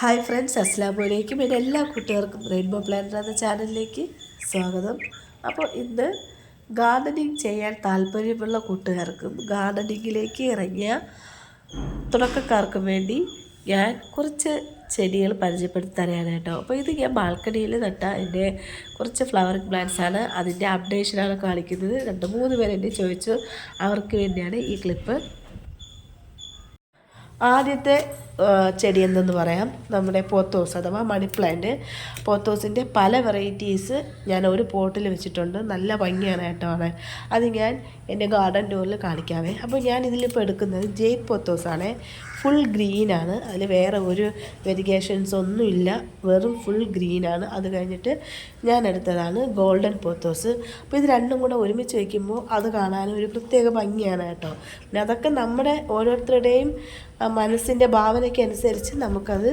Hi friends, അസ്സലാമു അലൈക്കും. എൻ്റെ എല്ലാ കൂട്ടുകാർക്കും റെയിൻബോ പ്ലാനർ എന്ന ചാനലിലേക്ക് സ്വാഗതം. അപ്പോൾ ഇന്ന് ഗാർഡനിങ് ചെയ്യാൻ താല്പര്യമുള്ള കൂട്ടുകാർക്കും ഗാർഡനിങ്ങിലേക്ക് ഇറങ്ങിയ തുടക്കക്കാർക്കും വേണ്ടി ഞാൻ കുറച്ച് ചെടികൾ പരിചയപ്പെടുത്തി തരാണ് കേട്ടോ. അപ്പോൾ ഇത് ഞാൻ ബാൽക്കണിയിൽ നട്ട എൻ്റെ കുറച്ച് ഫ്ലവറിങ് പ്ലാന്റ്സ് ആണ്. അതിൻ്റെ അപ്ഡേഷനാണ് കാണിക്കുന്നത്. 2-3 പേര് എന്നെ ചോദിച്ചു, അവർക്ക് വേണ്ടിയാണ് ഈ ക്ലിപ്പ്. ആദ്യത്തെ ചെടി എന്തെന്ന് പറയാം, നമ്മുടെ പോത്തോസ് അഥവാ മണി പ്ലാന്റ്. പോത്തോസിൻ്റെ പല വെറൈറ്റീസ് ഞാൻ ഒരു പോട്ടിൽ വെച്ചിട്ടുണ്ട്. നല്ല ഭംഗിയാണ് കേട്ടോ. അത് ഞാൻ എൻ്റെ ഗാർഡൻ ടൂറിൽ കാണിക്കാവേ. അപ്പോൾ ഞാൻ ഇതിലിപ്പോൾ എടുക്കുന്നത് ജെയ്ഡ് പോത്തോസാണ്. ഫുൾ ഗ്രീനാണ്. അതിൽ വേറെ ഒരു വെരിഗേഷൻസ് ഒന്നുമില്ല, വെറും ഫുൾ ഗ്രീനാണ്. അത് കഴിഞ്ഞിട്ട് ഞാൻ എടുത്തതാണ് ഗോൾഡൻ പോത്തോസ്. അപ്പോൾ ഇത് രണ്ടും കൂടെ ഒരുമിച്ച് വയ്ക്കുമ്പോൾ അത് കാണാനും ഒരു പ്രത്യേക ഭംഗിയാണ് കേട്ടോ. പിന്നെ അതൊക്കെ നമ്മുടെ ഓരോരുത്തരുടെയും മനസ്സിൻ്റെ ഭാവനയ്ക്ക് അനുസരിച്ച് നമുക്കത്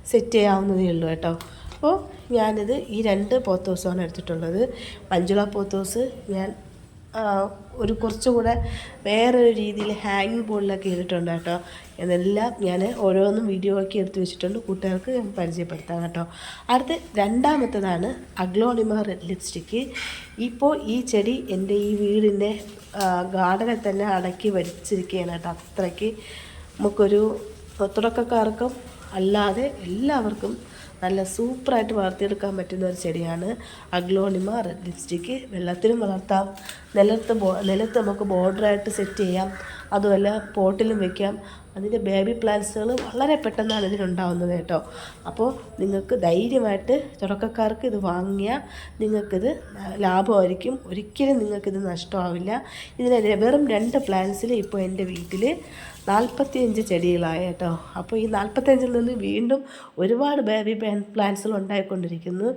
സെറ്റ് ചെയ്യാവുന്നതേ ഉള്ളൂ കേട്ടോ. അപ്പോൾ ഞാനിത് ഈ 2 പോത്തോസാണ് എടുത്തിട്ടുള്ളത്. മഞ്ജുള പോത്തോസ് ഞാൻ ഒരു കുറച്ചുകൂടെ വേറൊരു രീതിയിൽ ഹാങ്ങിങ് ബോർഡിലൊക്കെ ഇട്ടിട്ടുണ്ട് കേട്ടോ. ഇതെല്ലാം ഞാൻ ഓരോന്നും വീഡിയോ ആക്കി എടുത്ത് വെച്ചിട്ടുണ്ട്, കൂട്ടുകാർക്ക് ഞാൻ പരിചയപ്പെടുത്താം കേട്ടോ. അടുത്ത് രണ്ടാമത്തേതാണ് അഗ്ലോണിമ റെഡ് ലിപ്സ്റ്റിക്ക്. ഇപ്പോൾ ഈ ചെടി എൻ്റെ ഈ വീടിൻ്റെ ഗാർഡനിൽ തന്നെ അടക്കി വരിച്ചിരിക്കുകയാണ് കേട്ടോ. അത്രയ്ക്ക് നമുക്കൊരു തുടക്കക്കാർക്കും അല്ലാതെ എല്ലാവർക്കും നല്ല സൂപ്പറായിട്ട് വളർത്തിയെടുക്കാൻ പറ്റുന്ന ഒരു ചെടിയാണ് അഗ്ലോണിമ റെഡ് ലിപ്സ്റ്റിക്ക്. വെള്ളത്തിലും വളർത്താം, നിലത്ത് നമുക്ക് ബോർഡറായിട്ട് സെറ്റ് ചെയ്യാം, അതുമല്ല പോട്ടിലും വെക്കാം. അതിൻ്റെ ബേബി പ്ലാന്റ്സുകൾ വളരെ പെട്ടെന്നാണ് ഇതിനുണ്ടാവുന്നത് കേട്ടോ. അപ്പോൾ നിങ്ങൾക്ക് ധൈര്യമായിട്ട് തുടക്കക്കാർക്ക് ഇത് വാങ്ങിയാൽ നിങ്ങൾക്കിത് ലാഭമായിരിക്കും. ഒരിക്കലും നിങ്ങൾക്കിത് നഷ്ടമാവില്ല. ഇതിന് വെറും 2 പ്ലാന്റ്സിൽ ഇപ്പോൾ എൻ്റെ വീട്ടിൽ 45 ചെടികളായ കേട്ടോ. അപ്പോൾ ഈ 45-ൽ നിന്ന് വീണ്ടും ഒരുപാട് ബേബി പ്ലാന്റ്സുകൾ ഉണ്ടായിക്കൊണ്ടിരിക്കുന്നു.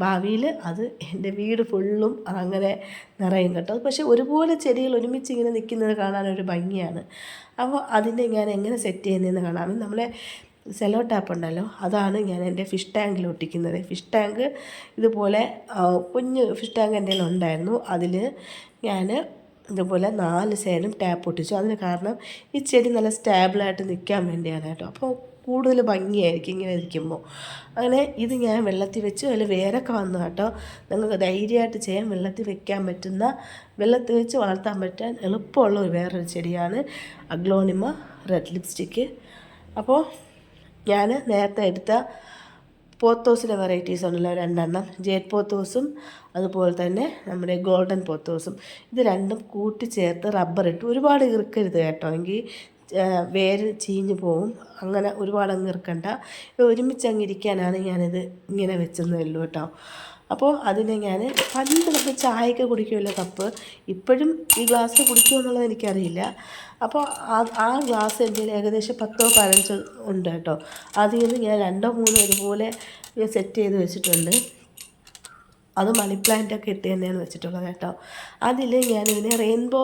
ഭാവിയിൽ അത് എൻ്റെ വീട് ഫുള്ളും അങ്ങനെ നിറയും കേട്ടോ. പക്ഷേ ഒരുപോലെ ചെടികൾ ഒരുമിച്ച് ഇങ്ങനെ നിൽക്കുന്നത് കാണാനൊരു ഭംഗിയാണ്. അപ്പോൾ അതിനെ ഞാൻ എങ്ങനെ സെറ്റ് ചെയ്യുന്നതെന്ന് കാണാം. നമ്മളെ സെല്ലോ ടാപ്പ് ഉണ്ടല്ലോ, അതാണ് ഞാൻ എൻ്റെ ഫിഷ് ടാങ്കിൽ ഒട്ടിക്കുന്നത്. ഫിഷ് ടാങ്ക് ഇതുപോലെ കുഞ്ഞ് ഫിഷ് ടാങ്ക് എൻ്റെ കയ്യിൽ ഉണ്ടായിരുന്നു. അതിൽ ഞാൻ ഇതുപോലെ 4 സൈഡും ടാപ്പ് ഒട്ടിച്ചു. അതിന് കാരണം ഈ ചെടി നല്ല സ്റ്റേബിളായിട്ട് നിൽക്കാൻ വേണ്ടിയാണ് കേട്ടോ. അപ്പോൾ കൂടുതൽ ഭംഗിയായിരിക്കും ഇങ്ങനെ ഇരിക്കുമ്പോൾ. അങ്ങനെ ഇത് ഞാൻ വെള്ളത്തിൽ വെച്ചു. അതിൽ വേരൊക്കെ വന്നു കേട്ടോ. നിങ്ങൾക്ക് ധൈര്യമായിട്ട് ചെയ്യാൻ വെള്ളത്തിൽ വെക്കാൻ പറ്റുന്ന, വെള്ളത്തിൽ വെച്ച് വളർത്താൻ പറ്റാൻ എളുപ്പമുള്ള വേറൊരു ചെടിയാണ് അഗ്ലോണിമ റെഡ് ലിപ്സ്റ്റിക്ക്. അപ്പോൾ ഞാൻ നേരത്തെ എടുത്ത പോത്തോസിൻ്റെ വെറൈറ്റീസ് ഉണ്ടല്ലോ 2 ജെയ്ഡ് പോത്തോസും അതുപോലെ തന്നെ നമ്മുടെ ഗോൾഡൻ പോത്തോസും, ഇത് രണ്ടും കൂട്ടിച്ചേർത്ത് റബ്ബറിട്ട് ഒരുപാട് ഇറുക്കരുത് കേട്ടോ, എങ്കിൽ വേര് ചീഞ്ഞ് പോവും. അങ്ങനെ ഒരുപാട് അങ്ങ് ഇറുക്കണ്ട. ഒരുമിച്ച് അങ്ങ് ഇരിക്കാനാണ് ഞാനിത് ഇങ്ങനെ വെച്ചതേ ഉള്ളൂ കേട്ടോ. അപ്പോൾ അതിനെ ഞാൻ പണ്ട് നമ്മൾ ചായയൊക്കെ കുടിക്കുമല്ലോ കപ്പ്, ഇപ്പോഴും ഈ ഗ്ലാസ് കുടിക്കുമോ എന്നുള്ളത് എനിക്കറിയില്ല. അപ്പോൾ ആ ഗ്ലാസ് എൻ്റെ ഏകദേശം 10-15 ഉണ്ട് കേട്ടോ. അതിൽ നിന്ന് ഞാൻ 2-3 ഇതുപോലെ സെറ്റ് ചെയ്ത് വെച്ചിട്ടുണ്ട്. അത് മണി പ്ലാന്റൊക്കെ ഇട്ട് തന്നെയാണ് വെച്ചിട്ടുള്ളത് കേട്ടോ. അതിൽ ഞാനിതിനെ റെയിൻബോ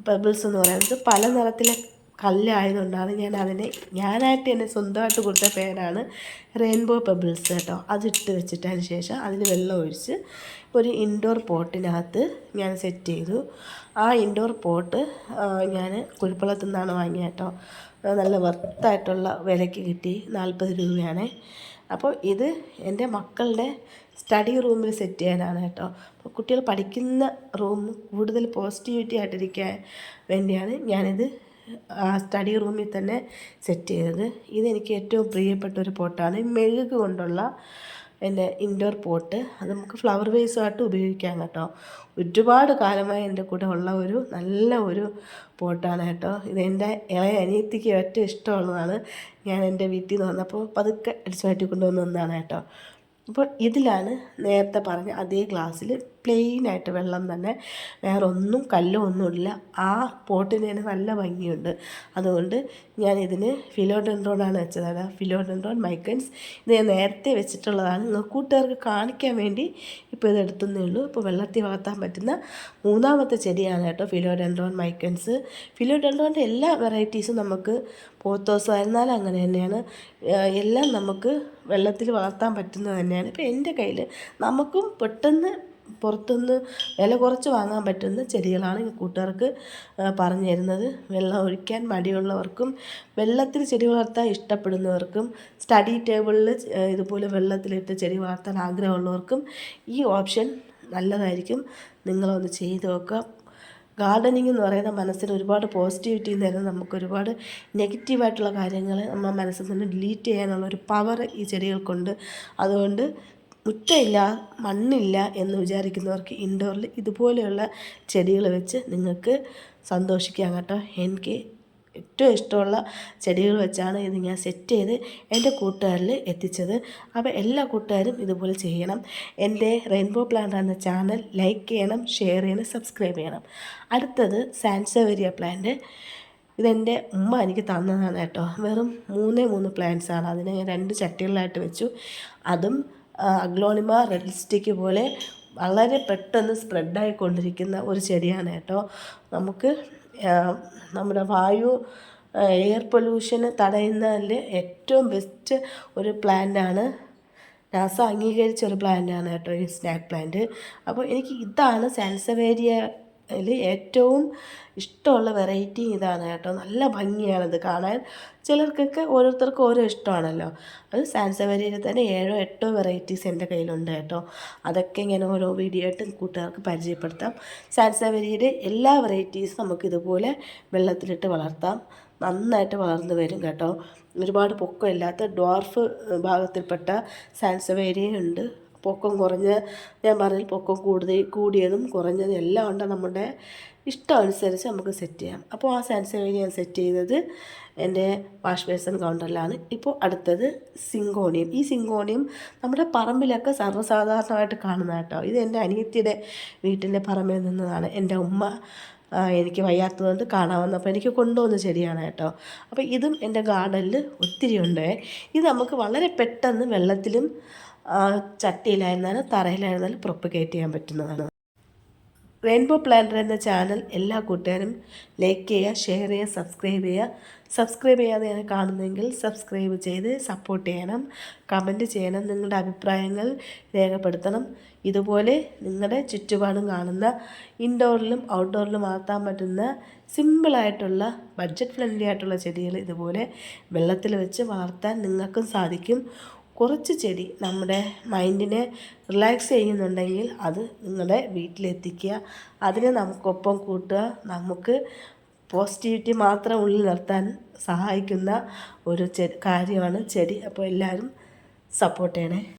പെബിൾസ് എന്ന് പറയുന്നത് പല നിറത്തിലെ കല്ലായതുകൊണ്ടാണ് ഞാനായിട്ട് എന്നെ സ്വന്തമായിട്ട് കൊടുത്ത പേരാണ് റെയിൻബോ പെബിൾസ് കേട്ടോ. അതിട്ട് വെച്ചിട്ട് അതിന് ശേഷം അതിൽ വെള്ളം ഒഴിച്ച് ഒരു ഇൻഡോർ പോട്ടിനകത്ത് ഞാൻ സെറ്റ് ചെയ്തു. ആ ഇൻഡോർ പോട്ട് ഞാൻ കുഴിപ്പള്ളത്തു നിന്നാണ് വാങ്ങിയത് കേട്ടോ. നല്ല വർത്തായിട്ടുള്ള വിലയ്ക്ക് കിട്ടി, 40 രൂപയാണ്. അപ്പോൾ ഇത് എൻ്റെ മക്കളുടെ സ്റ്റഡി റൂമിൽ സെറ്റ് ചെയ്യാനാണ് കേട്ടോ. അപ്പോൾ കുട്ടികൾ പഠിക്കുന്ന റൂം കൂടുതൽ പോസിറ്റിവിറ്റി ആയിട്ടിരിക്കാൻ വേണ്ടിയാണ് ഞാനിത് സ്റ്റഡി റൂമിൽ തന്നെ സെറ്റ് ചെയ്തത്. ഇതെനിക്ക് ഏറ്റവും പ്രിയപ്പെട്ട ഒരു പോട്ടാണ്. മെഴുക് കൊണ്ടുള്ള എൻ്റെ ഇൻഡോർ പോട്ട്. അത് നമുക്ക് ഫ്ലവർ വേസുമായിട്ട് ഉപയോഗിക്കാം കേട്ടോ. ഒരുപാട് കാലമായി എൻ്റെ കൂടെ ഉള്ള ഒരു നല്ല ഒരു പോട്ടാണ് കേട്ടോ. ഇതെൻ്റെ ഇളയ അനിയത്തിക്ക് ഏറ്റവും ഇഷ്ടമുള്ളതാണ്. ഞാൻ എൻ്റെ വീട്ടിൽ നിന്ന് വന്നപ്പോൾ പതുക്കെ അടിച്ചു മാറ്റി കൊണ്ടുവന്നതാണ് കേട്ടോ. അപ്പോൾ ഇതിലാണ് നേരത്തെ പറഞ്ഞ അതേ ഗ്ലാസ്സിൽ പ്ലെയിനായിട്ട് വെള്ളം തന്നെ, വേറെ ഒന്നും കല്ലോ ഒന്നുമില്ല. ആ പോട്ടിന് തന്നെ നല്ല ഭംഗിയുണ്ട്. അതുകൊണ്ട് ഞാനിതിന് ഫിലോഡെൻഡ്രോണാണ് വെച്ചത്. അതാ ഫിലോഡെൻഡ്രോൺ മൈക്കൻസ്. ഇത് ഞാൻ നേരത്തെ വെച്ചിട്ടുള്ളതാണ്. നിങ്ങൾ കൂട്ടുകാർക്ക് കാണിക്കാൻ വേണ്ടി ഇപ്പോൾ ഇത് എടുത്തതേ ഉള്ളൂ. ഇപ്പോൾ വെള്ളത്തിൽ വളർത്താൻ പറ്റുന്ന 3ാമത്തെ ചെടിയാണ് കേട്ടോ ഫിലോഡെൻഡ്രോൺ മൈക്കൻസ്. ഫിലോഡെൻഡ്രോണിൻ്റെ എല്ലാ വെറൈറ്റീസും നമുക്ക് പോത്തോസ് ആയിരുന്നാലും അങ്ങനെ തന്നെയാണ്, എല്ലാം നമുക്ക് വെള്ളത്തിൽ വളർത്താൻ പറ്റുന്നത് തന്നെയാണ്. ഇപ്പോൾ എൻ്റെ കയ്യിൽ നമുക്കും പെട്ടെന്ന് പുറത്തുനിന്ന് വില കുറച്ച് വാങ്ങാൻ പറ്റുന്ന ചെടികളാണ് ഈ കൂട്ടുകാർക്ക് പറഞ്ഞു തരുന്നത്. വെള്ളം ഒഴിക്കാൻ മടിയുള്ളവർക്കും വെള്ളത്തിൽ ചെടി വളർത്താൻ ഇഷ്ടപ്പെടുന്നവർക്കും സ്റ്റഡി ടേബിളിൽ ഇതുപോലെ വെള്ളത്തിലിട്ട് ചെടി വളർത്താൻ ആഗ്രഹമുള്ളവർക്കും ഈ ഓപ്ഷൻ നല്ലതായിരിക്കും. നിങ്ങളൊന്ന് ചെയ്ത് നോക്കുക. ഗാർഡനിങ് എന്ന് പറയുന്ന മനസ്സിന് ഒരുപാട് പോസിറ്റിവിറ്റി തരുന്ന, നമുക്ക് ഒരുപാട് നെഗറ്റീവായിട്ടുള്ള കാര്യങ്ങൾ നമ്മുടെ മനസ്സിൽ നിന്ന് ഡിലീറ്റ് ചെയ്യാനുള്ള ഒരു പവർ ഈ ചെടികൾക്കുണ്ട്. അതുകൊണ്ട് മുറ്റമില്ല, മണ്ണില്ല എന്ന് വിചാരിക്കുന്നവർക്ക് ഇൻഡോറിൽ ഇതുപോലെയുള്ള ചെടികൾ വെച്ച് നിങ്ങൾക്ക് സന്തോഷിക്കാം കേട്ടോ. എനിക്ക് ഏറ്റവും ഇഷ്ടമുള്ള ചെടികൾ വെച്ചാണ് ഇത് ഞാൻ സെറ്റ് ചെയ്ത് എൻ്റെ കൂട്ടുകാരിൽ എത്തിച്ചത്. അപ്പോൾ എല്ലാ കൂട്ടുകാരും ഇതുപോലെ ചെയ്യണം. എൻ്റെ റെയിൻബോ പ്ലാന്റ് എന്ന ചാനൽ ലൈക്ക് ചെയ്യണം, ഷെയർ ചെയ്യണം, സബ്സ്ക്രൈബ് ചെയ്യണം. അടുത്തത് സാൻസവേരിയ പ്ലാന്റ്. ഇതെൻ്റെ ഉമ്മ എനിക്ക് തന്നതാണ് കേട്ടോ. വെറും 3 പ്ലാന്റ്സാണ്. അതിനെ ഞാൻ 2 ചട്ടികളിലായിട്ട് വെച്ചു. അതും അഗ്ലോണിമ റെഡ് സ്റ്റിക്ക് പോലെ വളരെ പെട്ടെന്ന് സ്പ്രെഡായിക്കൊണ്ടിരിക്കുന്ന ഒരു ചെടിയാണ് കേട്ടോ. നമുക്ക് നമ്മുടെ എയർ പൊല്യൂഷന് തടയുന്നതിൽ ഏറ്റവും ബെസ്റ്റ് ഒരു പ്ലാന്റാണ്. നാസ അംഗീകരിച്ച ഒരു പ്ലാന്റാണ് കേട്ടോ ഈ സ്നാക്ക് പ്ലാന്റ്. അപ്പോൾ എനിക്ക് ഇതാണ് സാൻസവേരിയയിൽ ഏറ്റവും ഇഷ്ടമുള്ള വെറൈറ്റി ഇതാണ് കേട്ടോ. നല്ല ഭംഗിയാണത് കാണാൻ. ചിലർക്കൊക്കെ ഓരോരുത്തർക്കും ഓരോ ഇഷ്ടമാണല്ലോ. അത് സാൻസവേരിയയിൽ തന്നെ 7-8 വെറൈറ്റീസ് എൻ്റെ കയ്യിലുണ്ട് കേട്ടോ. അതൊക്കെ ഇങ്ങനെ ഓരോ വീഡിയോ ആയിട്ട് കൂട്ടുകാർക്ക് പരിചയപ്പെടുത്താം. സാൻസവേരിയയുടെ എല്ലാ വെറൈറ്റീസും നമുക്കിതുപോലെ വെള്ളത്തിലിട്ട് വളർത്താം. നന്നായിട്ട് വളർന്നു വരും കേട്ടോ. ഒരുപാട് പൊക്കമില്ലാത്ത ഡ്വാർഫ് ഭാഗത്തിൽപ്പെട്ട സാൻസവേരിയുണ്ട്. പൊക്കം കുറഞ്ഞ, ഞാൻ പറഞ്ഞ പൊക്കം കൂടിയതും കുറഞ്ഞതും എല്ലാം ഉണ്ട്. നമ്മുടെ ഇഷ്ടം അനുസരിച്ച് നമുക്ക് സെറ്റ് ചെയ്യാം. അപ്പോൾ ആ സാൻസവേരിയ ഞാൻ സെറ്റ് ചെയ്തത് എൻ്റെ വാഷ് ബേസിൻ കൗണ്ടറിലാണ്. ഇപ്പോൾ അടുത്തത് സിങ്കോണിയം. ഈ സിങ്കോണിയം നമ്മുടെ പറമ്പിലൊക്കെ സർവ്വസാധാരണമായിട്ട് കാണുന്ന കേട്ടോ. ഇത് എൻ്റെ അനിയത്തിയുടെ വീട്ടിൻ്റെ പറമ്പിൽ നിന്നതാണ്. എൻ്റെ ഉമ്മ എനിക്ക് വയ്യാത്തതുകൊണ്ട് കാണാൻ വന്നപ്പോൾ എനിക്ക് കൊണ്ടുവന്ന ചെടിയാണ് കേട്ടോ. അപ്പോൾ ഇതും എൻ്റെ ഗാർഡനിൽ ഒത്തിരി ഉണ്ട്. ഇത് നമുക്ക് വളരെ പെട്ടെന്ന് വെള്ളത്തിലും ചട്ടിയിലായിരുന്നാലും തറയിലായിരുന്നാലും പ്രൊപ്പഗേറ്റ് ചെയ്യാൻ പറ്റുന്നതാണ്. റെയിൻബോ പ്ലാന്റർ എന്ന ചാനൽ എല്ലാ കൂട്ടുകാരും ലൈക്ക് ചെയ്യുക, ഷെയർ ചെയ്യുക, സബ്സ്ക്രൈബ് ചെയ്യുക. സബ്സ്ക്രൈബ് ചെയ്യാതെയാണ് കാണുന്നതെങ്കിൽ സബ്സ്ക്രൈബ് ചെയ്ത് സപ്പോർട്ട് ചെയ്യണം, കമൻറ്റ് ചെയ്യണം, നിങ്ങളുടെ അഭിപ്രായങ്ങൾ രേഖപ്പെടുത്തണം. ഇതുപോലെ നിങ്ങളുടെ ചുറ്റുപാടും കാണുന്ന ഇൻഡോറിലും ഔട്ട്ഡോറിലും വളർത്താൻ പറ്റുന്ന സിമ്പിളായിട്ടുള്ള ബഡ്ജറ്റ് ഫ്രണ്ട്ലി ആയിട്ടുള്ള ചെടികൾ ഇതുപോലെ വെള്ളത്തിൽ വെച്ച് വളർത്താൻ നിങ്ങൾക്കും സാധിക്കും. കുറച്ച് ചെടി നമ്മുടെ മൈൻഡിനെ റിലാക്സ് ചെയ്യുന്നുണ്ടെങ്കിൽ അത് നിങ്ങളുടെ വീട്ടിലെത്തിക്കുക. അതിനെ നമുക്കൊപ്പം കൂട്ടുക. നമുക്ക് പോസിറ്റിവിറ്റി മാത്രം ഉള്ളിൽ നിർത്താൻ സഹായിക്കുന്ന ഒരു കാര്യമാണ് ചെടി. അപ്പോൾ എല്ലാവരും സപ്പോർട്ട് ചെയ്യണേ.